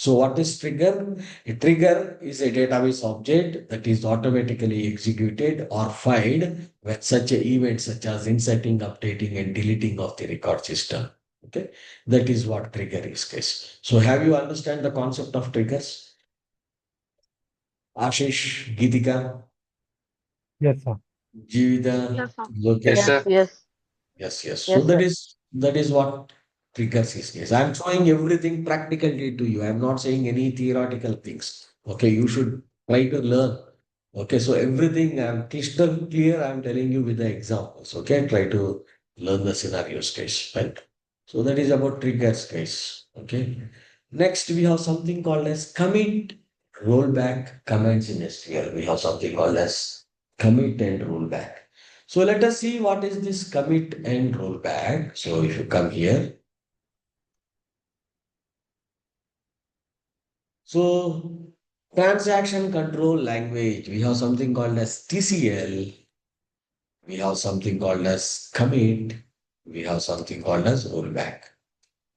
So what is trigger? A trigger is a database object that is automatically executed or fired when such a event such as inserting, updating, and deleting of the record system. Okay, that is what trigger is, guys. So have you understand the concept of triggers? Ashish, Geetika, Yes, sir. Jivida, Yes, sir. Lokesh. Yes, Yes. sir. Yes, yes. So Yes, sir. that is what triggers is. Yes, I'm showing everything practically to you. I'm not saying any theoretical things. Okay, you should try to learn. Okay, so everything I'm crystal clear. I'm telling you with the examples. Okay, try to learn the scenarios, guys. Right. So that is about triggers, guys. Okay. Next, we have something called as commit, rollback, commands in SQL. We have something called as commit and rollback. So let us see what is this commit and rollback. So if you come here, so transaction control language, we have something called as TCL, we have something called as commit, we have something called as rollback.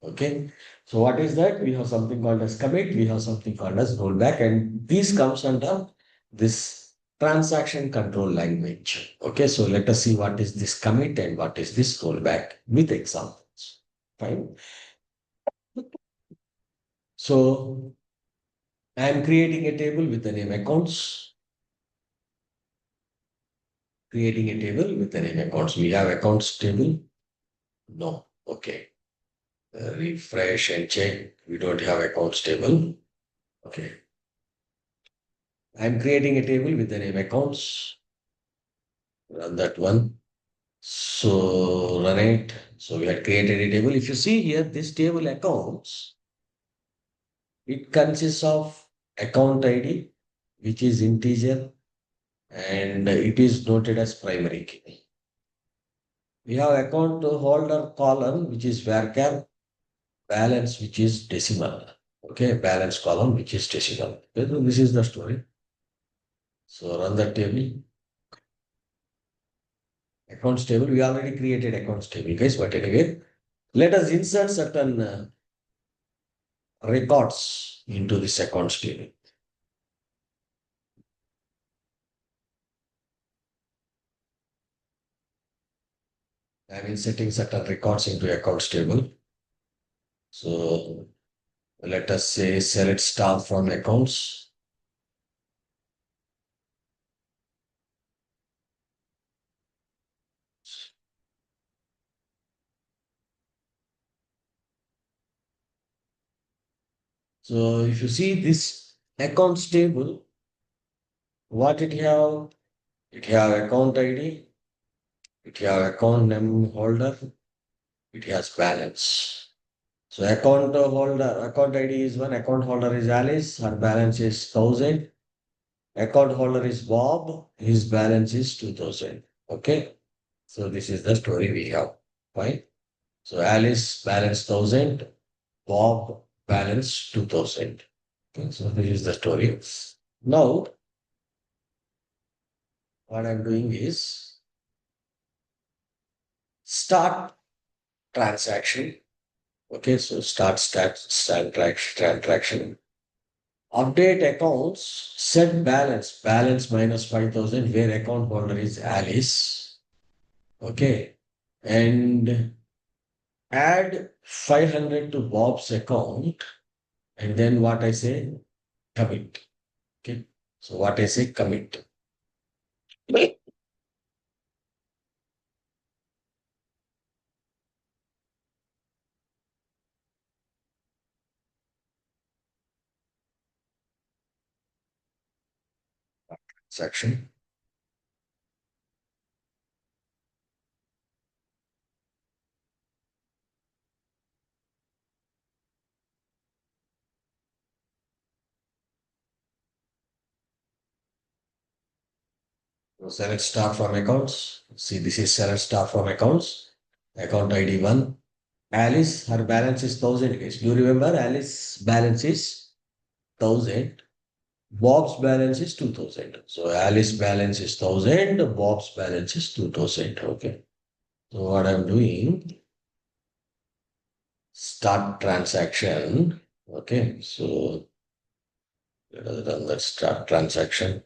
Okay. So what is that? We have something called as commit, we have something called as rollback, and this comes under this transaction control language. Okay. So let us see what is this commit and what is this rollback with examples. Fine. So I am creating a table with the name accounts, creating a table with the name accounts. We have accounts table. No. Okay. Refresh and check. We don't have accounts table. Okay. I'm creating a table with the name accounts. Run that one. So run it. So we had created a table. If you see here, this table accounts, it consists of account ID, which is integer, and it is noted as primary key. We have account holder column, which is varchar, balance, which is decimal. Okay, balance column, which is decimal. Okay, so this is the story. So run the table. Accounts table. We already created accounts table, guys. But anyway, let us insert certain records into this accounts table. I'm inserting certain records into accounts table. So let us say select star from accounts. So if you see this accounts table, what it have? It have account ID, it have account name holder, it has balance. So account holder, account ID is one, account holder is Alice, her balance is 1000. Account holder is Bob, his balance is 2000. Okay. So this is the story we have. Fine. So Alice balance 1000, Bob balance 2000. Okay. So this is the story. Now, what I'm doing is start transaction. Okay, so start transaction. Update accounts, set balance, balance minus 5000, where account holder is Alice. Okay, and add 500 to Bob's account, and then what I say, commit. Okay, so what I say, commit. Section. So select star from accounts. See, this is select star from accounts. Account ID 1. Alice, her balance is 1000 guys. Do you remember Alice balance is 1000? Bob's balance is 2000. So Alice balance is 1000, Bob's balance is 2000. Okay. So what I'm doing, start transaction. Okay, so let us run that start transaction.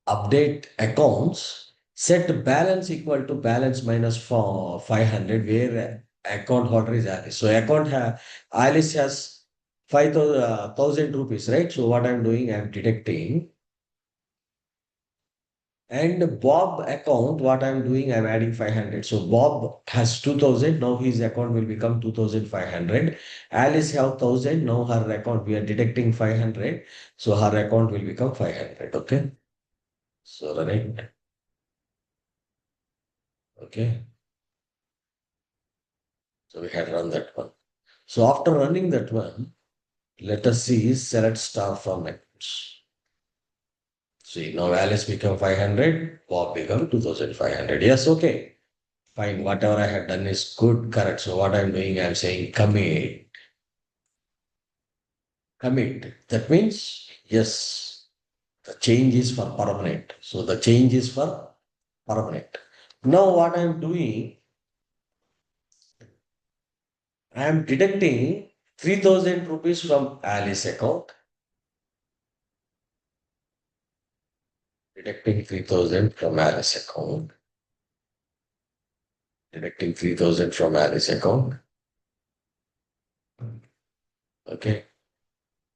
Update accounts. Set balance equal to balance minus for 500 where account holder is Alice. So Alice has 5,000 rupees, right? So what I'm doing, I'm detecting. And Bob account, what I'm doing, I'm adding 500. So Bob has 2,000. Now his account will become 2,500. Alice have 1,000. Now her account, we are detecting 500. So her account will become 500. Okay. So running. Okay. So we had run that one. So after running that one, let us see select star from accounts. See, now Alice become 500. Bob become 2,500. Yes. Okay. Fine. Whatever I had done is good. Correct. So what I'm doing, I'm saying commit. That means, yes, the change is for permanent. So the change is for permanent. Now what I'm doing, I am deducting 3,000 rupees from Alice account, deducting 3,000 from Alice account, deducting 3,000 from Alice account. Okay.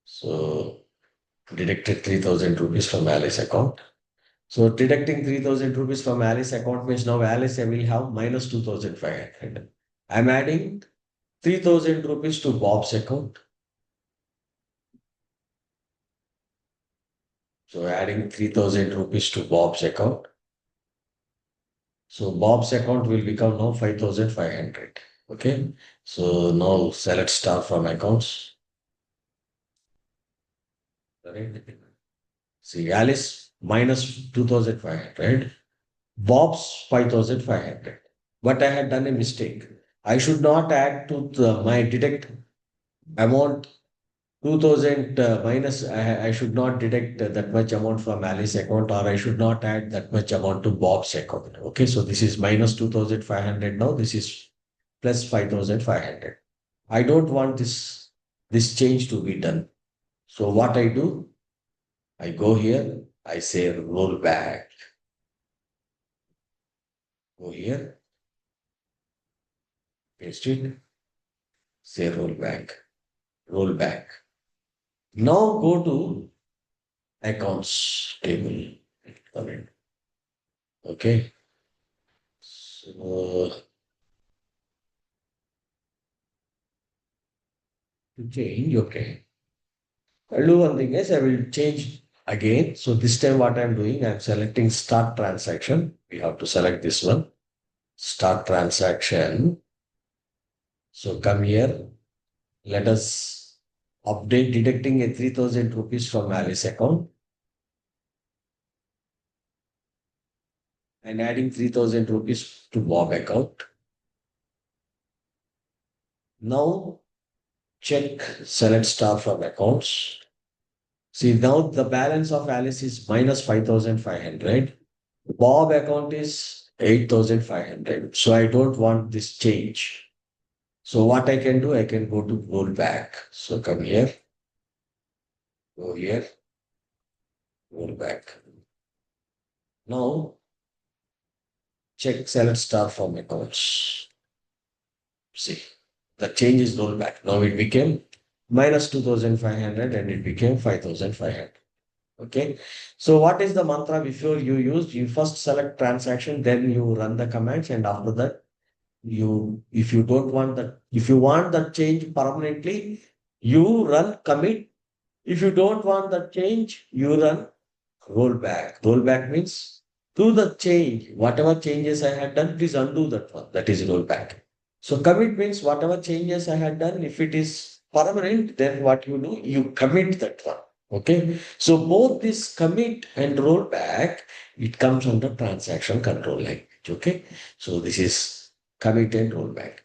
So deducted 3,000 rupees from Alice account. So deducting 3,000 rupees from Alice account means now Alice will have minus 2,500. I'm adding 3,000 rupees to Bob's account. So adding 3,000 rupees to Bob's account. So Bob's account will become now 5,500. Okay. So now select star from accounts. Correct. See, Alice minus 2,500. Bob's 5,500. But I had done a mistake. I should not add to my deduct amount 2,000 minus, I should not deduct that much amount from Alice account, or I should not add that much amount to Bob's account. Okay, so this is minus 2,500 now. This is plus 5,500. I don't want this change to be done. So what I do, I go here, I say roll back. Go here, paste it, say roll back, roll back. Now go to accounts table. Okay. So to change, okay. I'll do one thing is I will change again. So this time what I'm doing, I'm selecting start transaction. We have to select this one, start transaction. So come here, let us update deducting a 3,000 rupees from Alice account and adding 3,000 rupees to Bob account. Now check select star from accounts. See now the balance of Alice is minus 5,500. Bob account is 8,500. So I don't want this change. So what I can do, I can go to roll back. So come here, go here, roll back. Now check select star from accounts. See, the change is rolled back. Now it became minus 2,500 and it became 5,500. Okay. So what is the mantra before you use? You first select transaction, then you run the commands, and after that if you don't want that, if you want that change permanently, you run commit. If you don't want that change, you run rollback. Rollback means do the change, whatever changes I had done, please undo that one. That is rollback. So commit means whatever changes I had done, if it is permanent, then what you do, you commit that one. Okay. So both this commit and rollback, it comes under transaction control language. Okay. So this is commit and rollback.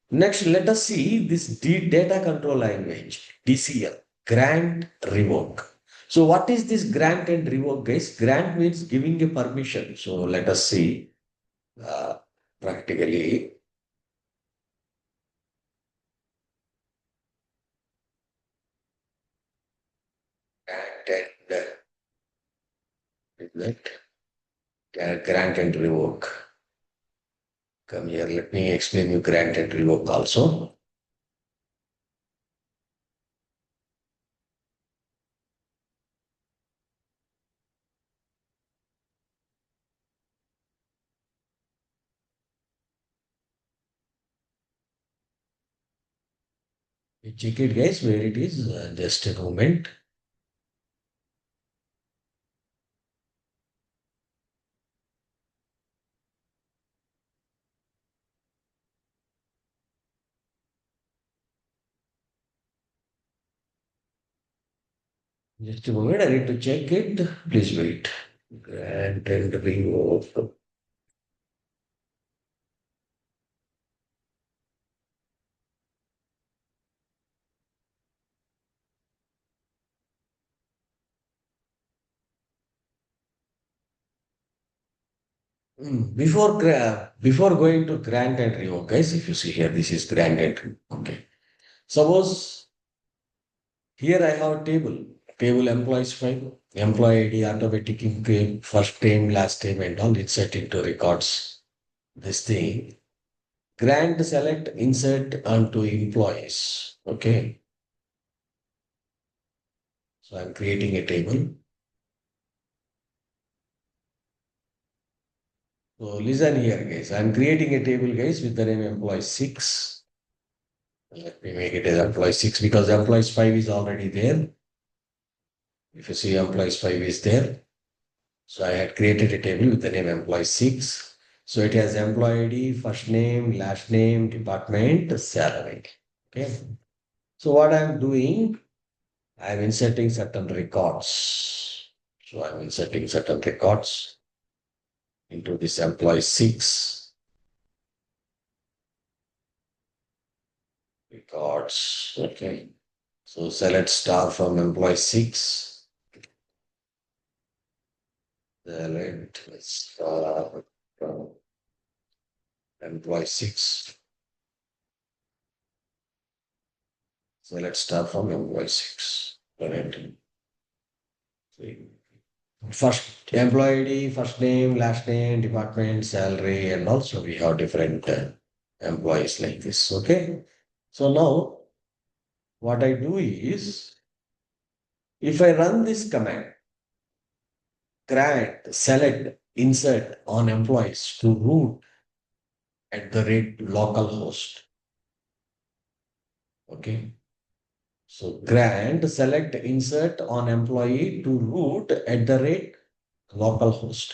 Next, let us see this data control language, DCL, grant revoke. So what is this grant and revoke, guys? Grant means giving a permission. So let us see uh, practically. is that grant and revoke. Come here, let me explain you grant and revoke also. You check it, guys, where it is. Just a moment. Just a moment. I need to check it. Please wait. Grant and revoke. Before going to grant and revoke, guys, if you see here, this is grant and revoke. Okay. Suppose here I have a table. Table employees file, employee ID, automatic income, first name, last name, and all insert into records. This thing. Grant, select, insert onto employees. Okay. So I'm creating a table. So listen here, guys. I'm creating a table, guys, with the name employee 6. Let me make it as employee 6 because employees 5 is already there. If you see employees 5 is there. So I had created a table with the name employee 6. So it has employee ID, first name, last name, department, salary. Okay. So what I'm doing, I'm inserting certain records. So I'm inserting certain records into this employee 6 records. Okay. So select star from employee 6. Select star from employee 6. So let's start from employee 6. Correct. First employee ID, first name, last name, department, salary, and also we have different employees like this. Okay. So now what I do is if I run this command, grant, select, insert on employees to root at the rate localhost. Okay. So grant, select, insert on employee to root at the rate localhost.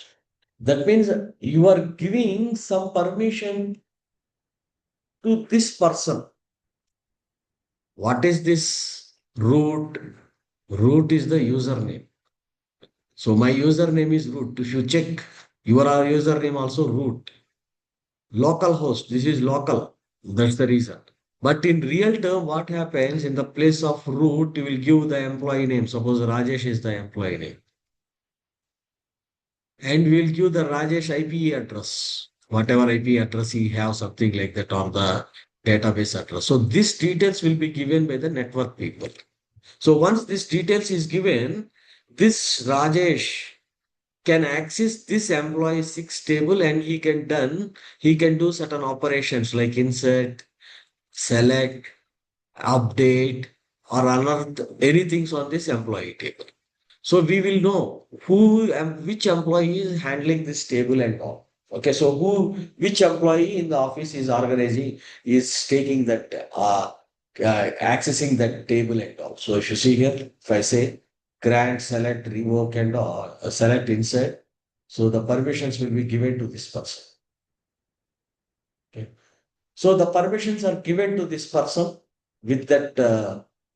That means you are giving some permission to this person. What is this root? Root is the username. So my username is root. If you check your username also root. Localhost, this is local. That's the reason. But in real term, what happens in the place of root, you will give the employee name. Suppose Rajesh is the employee name. And we'll give the Rajesh IP address, whatever IP address he has, something like that, or the database address. So these details will be given by the network people. So once this details is given, this Rajesh can access this employee 6 table and he can do certain operations like insert, select, update, or unearth anything on this employee table. So we will know which employee is handling this table and all. Okay, so which employee in the office is organizing, is taking that, accessing that table and all. So if you see here, if I say grant, select, revoke, and all, select, insert, so the permissions will be given to this person. Okay. So the permissions are given to this person with that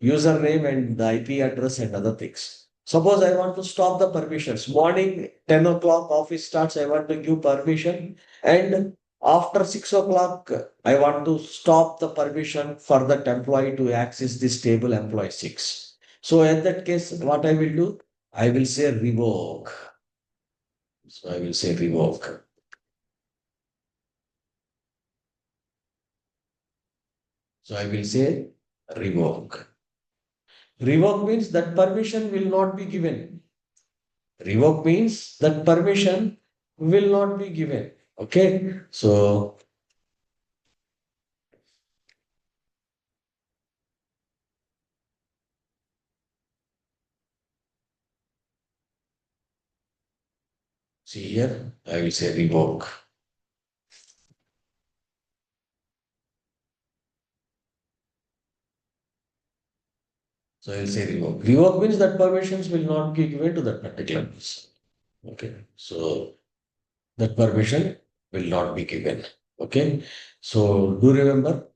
username and the IP address and other things. Suppose I want to stop the permissions. Morning 10 o'clock office starts, I want to give permission. And after 6 o'clock, I want to stop the permission for that employee to access this table employee 6. So in that case, what I will do? I will say revoke. So I will say revoke. So I will say revoke. Revoke means that permission will not be given. Revoke means that permission will not be given. Okay. So see here, I will say revoke. So I will say revoke. Revoke means that permissions will not be given to that particular person. Okay. So that permission will not be given. Okay. So do remember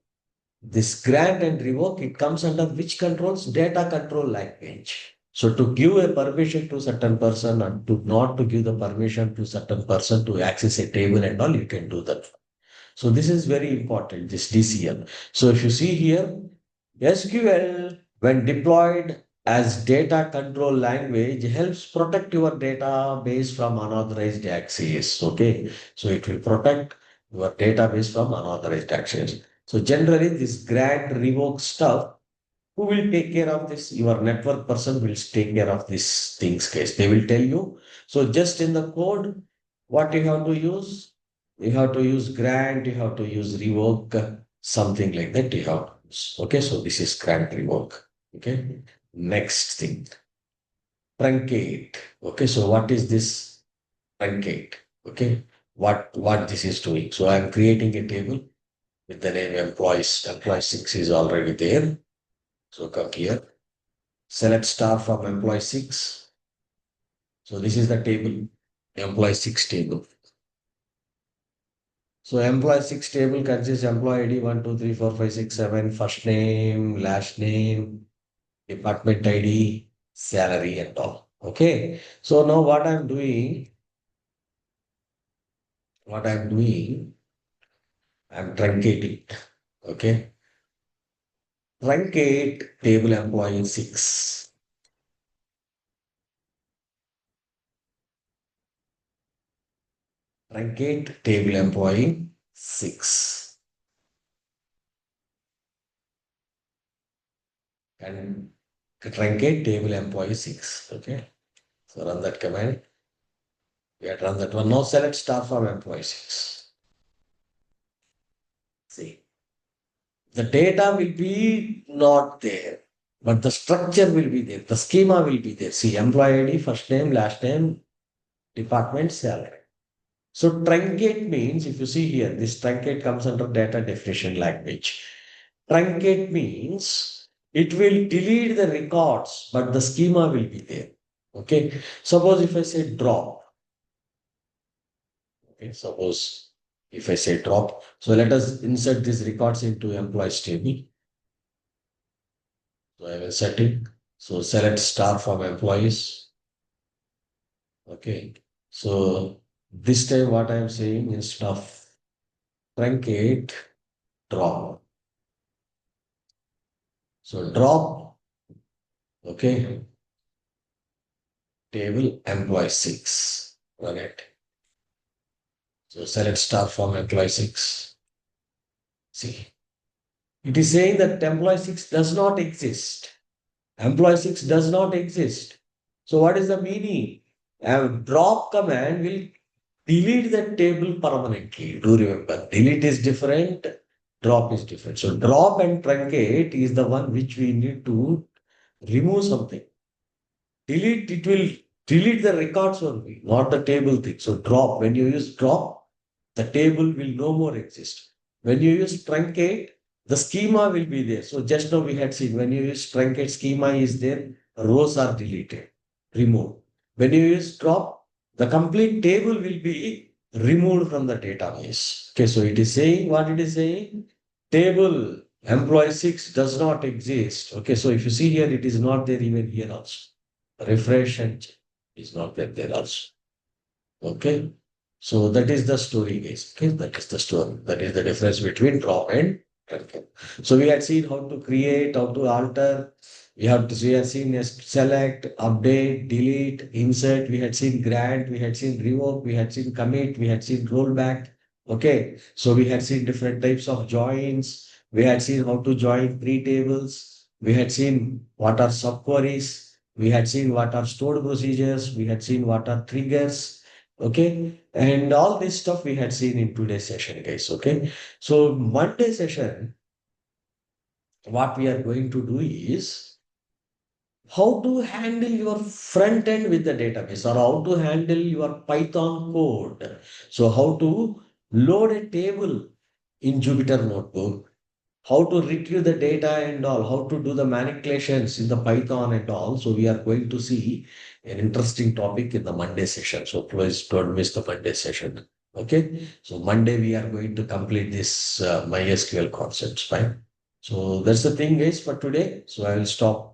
this grant and revoke, it comes under which controls? Data control language. So to give a permission to certain person and to not to give the permission to certain person to access a table and all, you can do that. So this is very important, this DCL. So if you see here, SQL, when deployed as data control language, helps protect your database from unauthorized access. Okay, so it will protect your database from unauthorized access. So generally, this grant revoke stuff, who will take care of this? Your network person will take care of this things case. They will tell you. So just in the code, what you have to use? You have to use grant, you have to use revoke, something like that you have to use. Okay, so this is grant revoke. Okay, next thing, truncate. Okay, so what is this truncate? Okay, what this is doing? So I'm creating a table with the name employees. Employee 6 is already there. So come here. Select star from employee 6. So this is the table, employee 6 table. So employee 6 table consists employee ID 1, 2, 3, 4, 5, 6, 7, first name, last name, department ID, salary and all. Okay. So now what I'm doing, I'm truncating. Okay. Truncate table employee 6. Truncate table employee 6. And truncate table employee 6. Okay. So run that command. We have run that one. Now select star from employee 6. See, the data will be not there, but the structure will be there. The schema will be there. See, employee ID, first name, last name, department, salary. So truncate means, if you see here, this truncate comes under data definition language. Truncate means it will delete the records, but the schema will be there. Okay. Suppose if I say drop, okay, suppose if I say drop, so let us insert these records into employees table. So I will setting. So select star from employees. Okay. So this time what I am saying instead of truncate, drop. So drop, okay, table employee 6. Run it. So select star from employee 6. See, it is saying that employee 6 does not exist. Employee 6 does not exist. So what is the meaning? A drop command will delete the table permanently. Do remember, delete is different, drop is different. So drop and truncate is the one which we need to remove something. Delete, it will delete the records only, not the table thing. So drop, when you use drop, the table will no more exist. When you use truncate, the schema will be there. So just now we had seen when you use truncate, schema is there, rows are deleted, removed. When you use drop, the complete table will be removed from the database. Okay, so it is saying what it is saying. Table employee 6 does not exist. Okay, so if you see here, it is not there even here also. Refresh and check. Is not there also. Okay. So that is the story, guys. Okay, that is the story. That is the difference between drop and truncate. So we had seen how to create, how to alter. We had seen select, update, delete, insert. We had seen grant. We had seen revoke. We had seen commit. We had seen rollback. Okay. So we had seen different types of joins. We had seen how to join three tables. We had seen what are subqueries. We had seen what are stored procedures. We had seen what are triggers. Okay. And all this stuff we had seen in today's session, guys. Okay. So Monday session, what we are going to do is how to handle your front end with the database, or how to handle your Python code. So how to load a table in Jupyter Notebook, how to retrieve the data and all, how to do the manipulations in the Python and all. So we are going to see an interesting topic in the Monday session. So please don't miss the Monday session. Okay. So Monday we are going to complete this MySQL concepts. Fine. So that's the thing, guys, for today. So I will stop